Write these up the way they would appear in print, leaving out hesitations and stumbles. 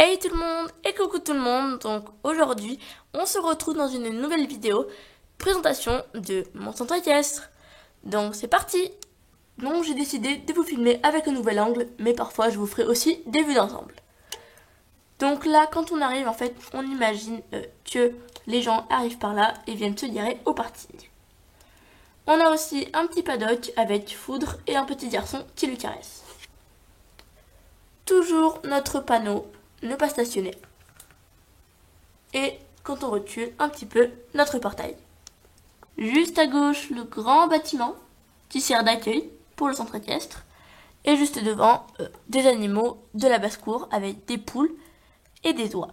Hey tout le monde et coucou tout le monde. Donc aujourd'hui on se retrouve dans une nouvelle vidéo présentation de mon centre équestre. Donc c'est parti. Donc j'ai décidé de vous filmer avec un nouvel angle, mais parfois je vous ferai aussi des vues d'ensemble. Donc là quand on arrive en fait on imagine que les gens arrivent par là et viennent se garer au parking. On a aussi un petit paddock avec Foudre et un petit garçon qui lui caresse. Toujours notre panneau ne pas stationner. Et quand on recule un petit peu, notre portail. Juste à gauche, le grand bâtiment qui sert d'accueil pour le centre équestre. Et juste devant, des animaux de la basse-cour avec des poules et des oies.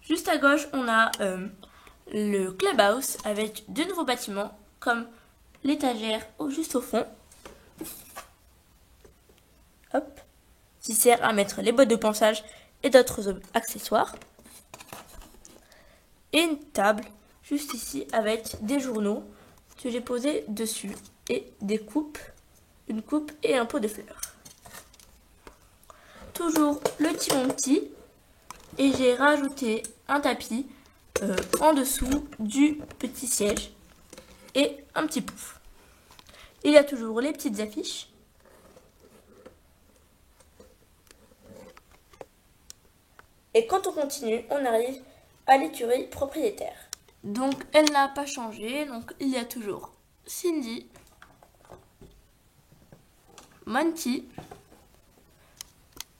Juste à gauche, on a le clubhouse avec deux nouveaux bâtiments comme l'étagère juste au fond. Hop, qui sert à mettre les bottes de ponçage et d'autres accessoires. Et une table juste ici avec des journaux que j'ai posés dessus et des coupes, une coupe et un pot de fleurs. Toujours le timon petit et j'ai rajouté un tapis en dessous du petit siège et un petit pouf. Il y a toujours les petites affiches. Et quand on continue, on arrive à l'écurie propriétaire. Donc elle n'a pas changé, donc il y a toujours Cindy, Monty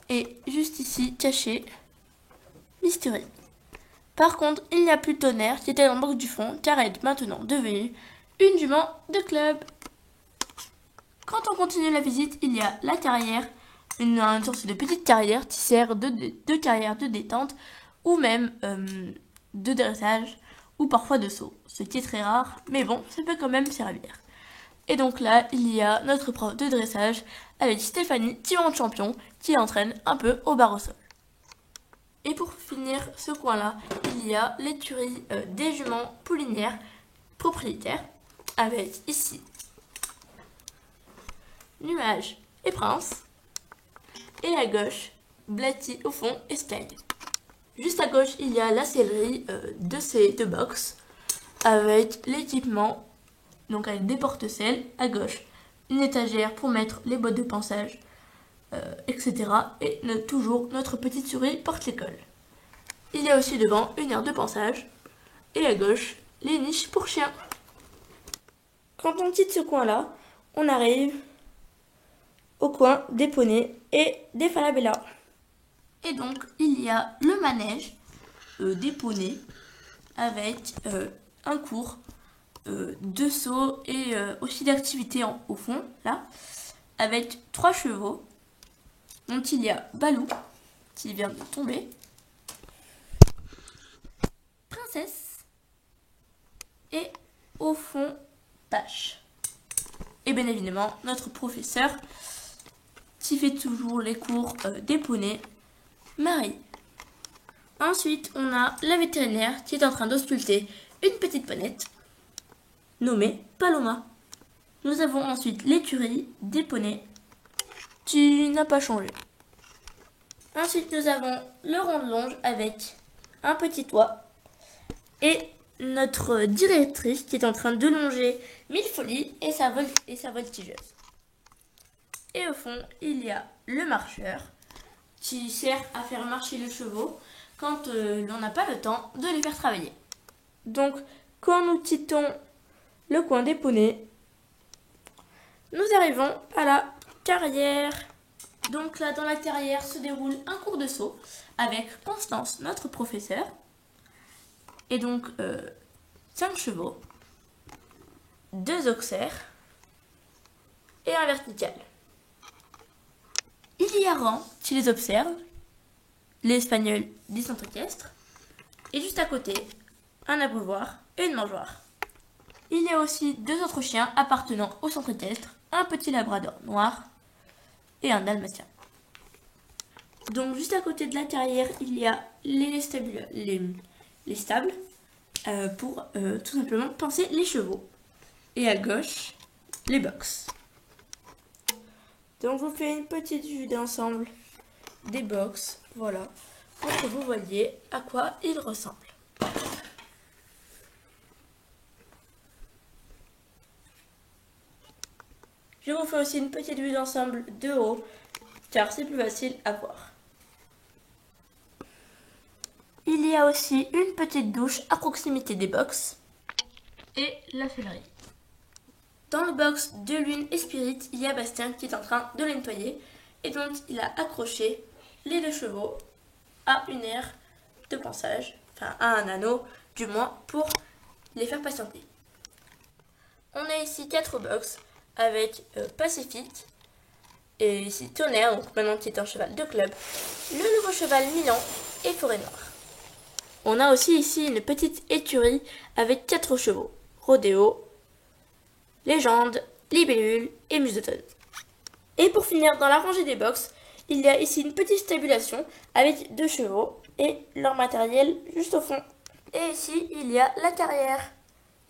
et juste ici caché Mystery. Par contre, il n'y a plus de Tonnerre qui était dans le box du fond car elle est maintenant devenue une jument de club. Quand on continue la visite, il y a la carrière, une sorte de petite carrière qui sert de carrière de détente ou même de dressage ou parfois de saut, ce qui est très rare, mais bon, ça peut quand même servir. Et donc là, il y a notre prof de dressage avec Stéphanie, timon champion, qui entraîne un peu au bar au sol. Et pour finir ce coin-là, il y a l'écurie des juments poulinières propriétaires, avec ici Nuage et Prince, et à gauche, Blatty au fond et Stang. Juste à gauche, il y a la sellerie de ces deux box avec l'équipement, donc avec des porte-selles. À gauche, une étagère pour mettre les bottes de ponçage, etc. Et toujours notre petite souris porte-l'école. Il y a aussi devant une aire de ponçage. Et à gauche, les niches pour chiens. Quand on quitte ce coin-là, on arrive au coin des poneys et des falabella. Et donc, il y a le manège des poneys avec un cours de saut et aussi d'activité au fond, là, avec 3 chevaux. Donc, il y a Balou, qui vient de tomber, Princesse, et au fond, Pache. Et bien évidemment, notre professeur, qui fait toujours les cours des poneys, Marie. Ensuite, on a la vétérinaire qui est en train d'ausculter une petite ponette nommée Paloma. Nous avons ensuite l'écurie des poneys qui n'a pas changé. Ensuite, nous avons le rond de longe avec un petit toit et notre directrice qui est en train de longer Mille-Folies et sa voltigeuse. Et au fond, il y a le marcheur qui sert à faire marcher les chevaux quand l'on n'a pas le temps de les faire travailler. Donc, quand nous quittons le coin des poneys, nous arrivons à la carrière. Donc là, dans la carrière se déroule un cours de saut avec Constance, notre professeur, et donc 5 chevaux, 2 auxerres et un vertical. Il y a Ran qui les observe, l'espagnol du centre équestre, et juste à côté, un abreuvoir et une mangeoire. Il y a aussi 2 autres chiens appartenant au centre équestre, un petit labrador noir et un dalmatien. Donc juste à côté de la carrière, il y a les stables pour tout simplement pincer les chevaux. Et à gauche, les box. Donc je vous fais une petite vue d'ensemble des box, voilà, pour que vous voyez à quoi ils ressemblent. Je vous fais aussi une petite vue d'ensemble de haut, car c'est plus facile à voir. Il y a aussi une petite douche à proximité des box et la sellerie. Dans le box de Lune et Spirit, il y a Bastien qui est en train de les nettoyer et donc il a accroché les 2 chevaux à une aire de ponçage, enfin à un anneau du moins, pour les faire patienter. On a ici 4 box avec Pacifique et ici Tonnerre, donc maintenant qui est un cheval de club, le nouveau cheval Milan et Forêt Noire. On a aussi ici une petite écurie avec 4 chevaux, Rodéo, Légende, Libellule et Muse d'automne. Et pour finir, dans la rangée des box, il y a ici une petite stabulation avec 2 chevaux et leur matériel juste au fond. Et ici, il y a la carrière.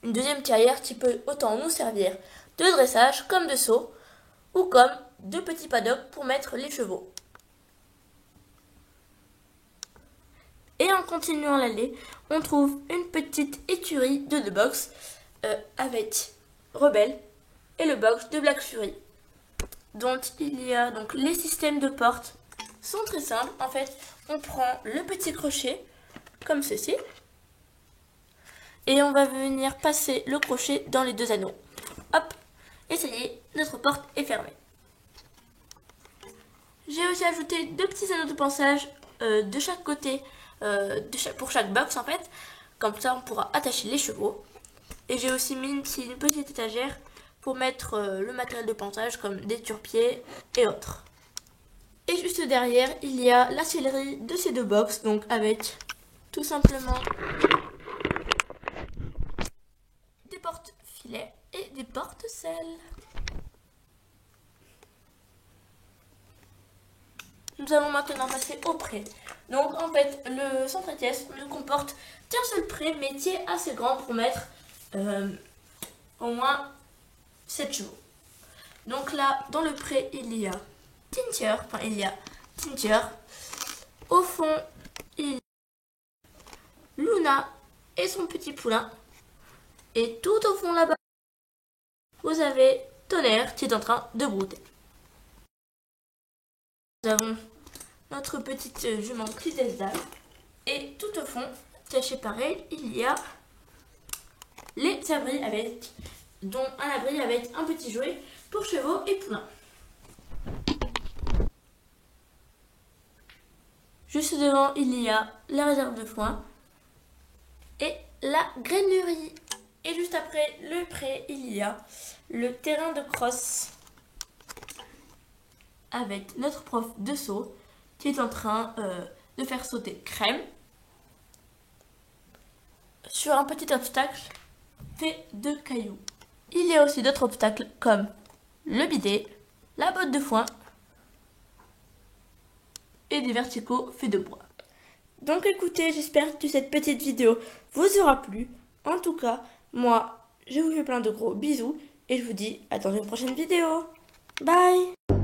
Une deuxième carrière qui peut autant nous servir de dressage comme de saut ou comme de petits paddocks pour mettre les chevaux. Et en continuant l'allée, on trouve une petite écurie de 2 box avec Rebelle et le box de Black Fury. Donc il y a donc les systèmes de porte sont très simples. En fait, on prend le petit crochet comme ceci et on va venir passer le crochet dans les 2 anneaux. Hop, et ça y est, notre porte est fermée. J'ai aussi ajouté 2 petits anneaux de ponçage de chaque côté, pour chaque box en fait. Comme ça, on pourra attacher les chevaux. Et j'ai aussi mis une petite étagère pour mettre le matériel de ponçage comme des turpiers et autres. Et juste derrière, il y a la sellerie de ces 2 box, donc avec tout simplement des porte-filets et des porte-selles. Nous allons maintenant passer au pré. Donc en fait, le centre équestre ne comporte qu'un seul pré, mais qui est assez grand pour mettre au moins 7 chevaux. Donc là, dans le pré, il y a Tinker. Au fond, il y a Luna et son petit poulain. Et tout au fond là-bas, vous avez Tonnerre qui est en train de brouter. Nous avons notre petite jument Clydesdale. Et tout au fond, caché pareil, il y a les abris dont un abri avec un petit jouet pour chevaux et poulains. Juste devant, il y a la réserve de foin et la grainerie. Et juste après le pré, il y a le terrain de crosse avec notre prof de saut qui est en train de faire sauter Crème sur un petit obstacle fait de cailloux. Il y a aussi d'autres obstacles comme le bidet, la botte de foin et des verticaux faits de bois. Donc écoutez, j'espère que cette petite vidéo vous aura plu. En tout cas, moi, je vous fais plein de gros bisous et je vous dis à dans une prochaine vidéo. Bye!